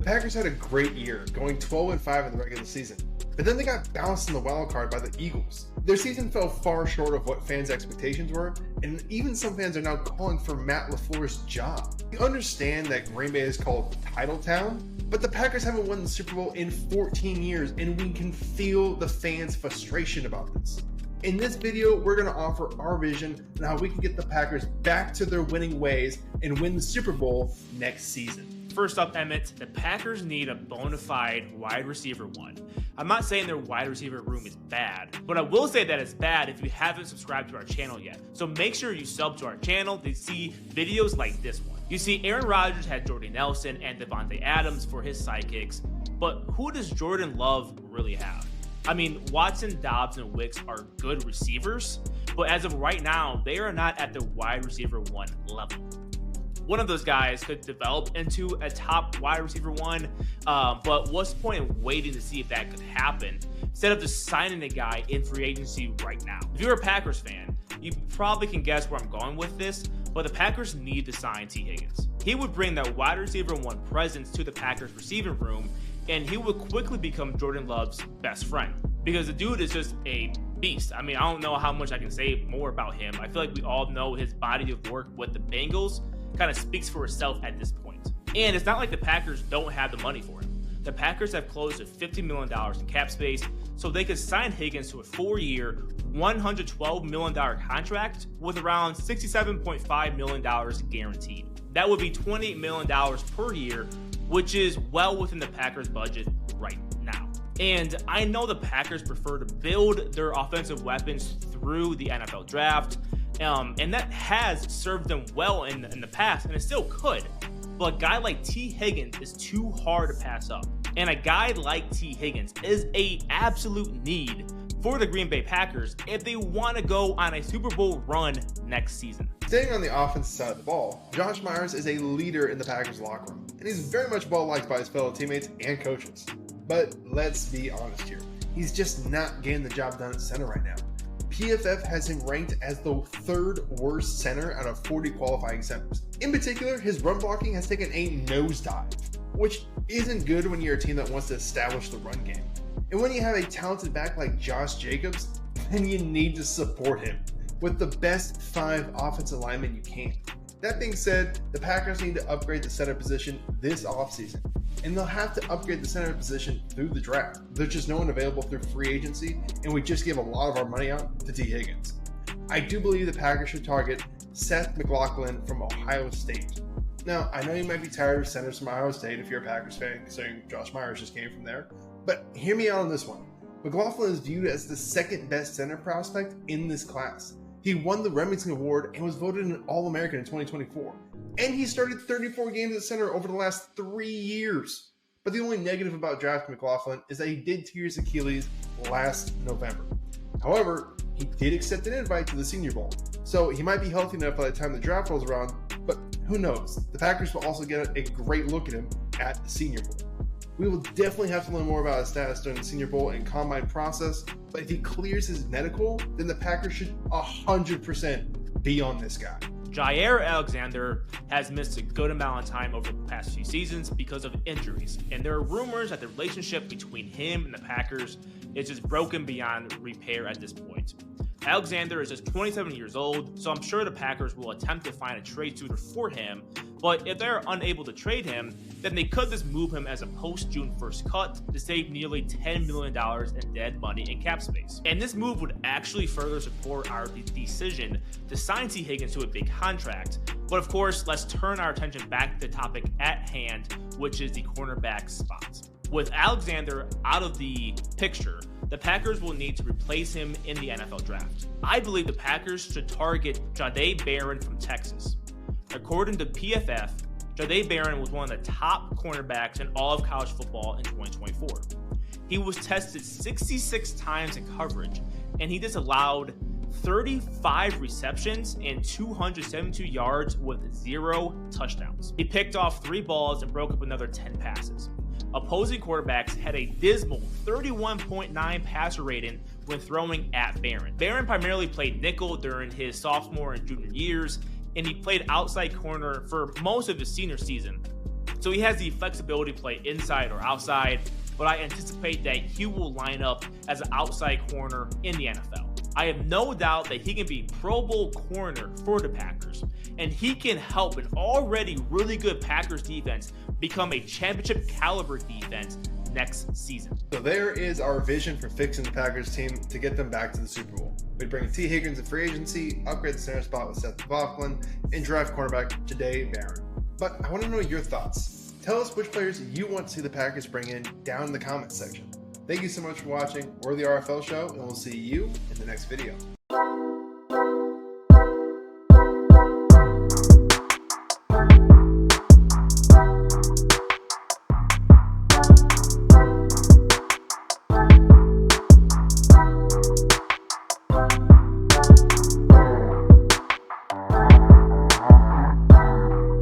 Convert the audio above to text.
Packers had a great year, going 12-5 in the regular season, but then they got bounced in the wild card by the Eagles. Their season fell far short of what fans' expectations were, and even some fans are now calling for Matt Lafleur's job. We understand that Green Bay is called Title Town, but the Packers haven't won the Super Bowl in 14 years, and we can feel the fans' frustration about this. In this video, we're going to offer our vision on how we can get the Packers back to their winning ways and win the Super Bowl next season. First up, Emmett, the Packers need a bona fide wide receiver one. I'm not saying their wide receiver room is bad, but I will say that it's bad if you haven't subscribed to our channel yet. So make sure you sub to our channel to see videos like this one. You see, Aaron Rodgers had Jordy Nelson and Devontae Adams for his sidekicks, but who does Jordan Love really have? I mean, Watson, Dobbs, and Wicks are good receivers, but as of right now, they are not at the wide receiver one level. One of those guys could develop into a top wide receiver one, but what's the point in waiting to see if that could happen instead of just signing a guy in free agency right now? If you're a Packers fan, you probably can guess where I'm going with this, but the Packers need to sign T. Higgins. He would bring that wide receiver one presence to the Packers receiving room, and he would quickly become Jordan Love's best friend because the dude is just a beast. I mean, I don't know how much I can say more about him. I feel like we all know his body of work with the Bengals kind of speaks for itself at this point. And it's not like the Packers don't have the money for him. The Packers have close to $50 million in cap space, so they could sign Higgins to a 4-year, $112 million contract with around $67.5 million guaranteed. That would be $28 million per year, which is well within the Packers' budget right now. And I know the Packers prefer to build their offensive weapons through the NFL draft, and that has served them well in the past, and it still could. But a guy like T. Higgins is too hard to pass up. And a guy like T. Higgins is an absolute need for the Green Bay Packers if they want to go on a Super Bowl run next season. Staying on the offensive side of the ball, Josh Myers is a leader in the Packers locker room, and he's very much well liked by his fellow teammates and coaches. But let's be honest here, he's just not getting the job done at center right now. PFF has him ranked as the 3rd worst center out of 40 qualifying centers. In particular, his run blocking has taken a nosedive, which isn't good when you're a team that wants to establish the run game. And when you have a talented back like Josh Jacobs, then you need to support him with the best 5 offensive linemen you can. That being said, the Packers need to upgrade the center position this offseason, and they'll have to upgrade the center position through the draft. There's just no one available through free agency, and we just give a lot of our money out to T. Higgins. I do believe the Packers should target Seth McLaughlin from Ohio State. Now, I know you might be tired of centers from Ohio State if you're a Packers fan, considering Josh Myers just came from there, but hear me out on this one. McLaughlin is viewed as the 2nd best center prospect in this class. He won the Remington Award and was voted an All-American in 2024. And he started 34 games at center over the last 3 years. But the only negative about drafting McLaughlin is that he did tear his Achilles last November. However, he did accept an invite to the Senior Bowl, so he might be healthy enough by the time the draft rolls around, but who knows? The Packers will also get a great look at him at the Senior Bowl. We will definitely have to learn more about his status during the Senior Bowl and combine process, but if he clears his medical, then the Packers should 100% be on this guy. Jaire Alexander has missed a good amount of time over the past few seasons because of injuries, and there are rumors that the relationship between him and the Packers is just broken beyond repair at this point. Alexander is just 27 years old, so I'm sure the Packers will attempt to find a trade suitor for him, but if they're unable to trade him, then they could just move him as a post-June 1st cut to save nearly $10 million in dead money in cap space. And this move would actually further support our decision to sign T. Higgins to a big contract. But of course, let's turn our attention back to the topic at hand, which is the cornerback spot. With Alexander out of the picture, the Packers will need to replace him in the NFL draft. I believe the Packers should target Jahdae Barron from Texas. According to PFF, Jahdae Barron was one of the top cornerbacks in all of college football in 2024. He was tested 66 times in coverage, and he just allowed 35 receptions and 272 yards with 0 touchdowns. He picked off 3 balls and broke up another 10 passes. Opposing quarterbacks had a dismal 31.9 passer rating when throwing at Barron. Barron primarily played nickel during his sophomore and junior years, and he played outside corner for most of his senior season. so he has the flexibility to play inside or outside, but I anticipate that he will line up as an outside corner in the NFL. I have no doubt that he can be Pro Bowl corner for the Packers, and he can help an already really good Packers defense become a championship caliber defense next season. So there is our vision for fixing the Packers team to get them back to the Super Bowl. We'd bring T. Higgins in free agency, upgrade the center spot with Seth McLaughlin, and draft cornerback Jahdae Barron. But I want to know your thoughts. Tell us which players you want to see the Packers bring in down in the comments section. Thank you so much for watching. We're the RFL Show, and we'll see you in the next video.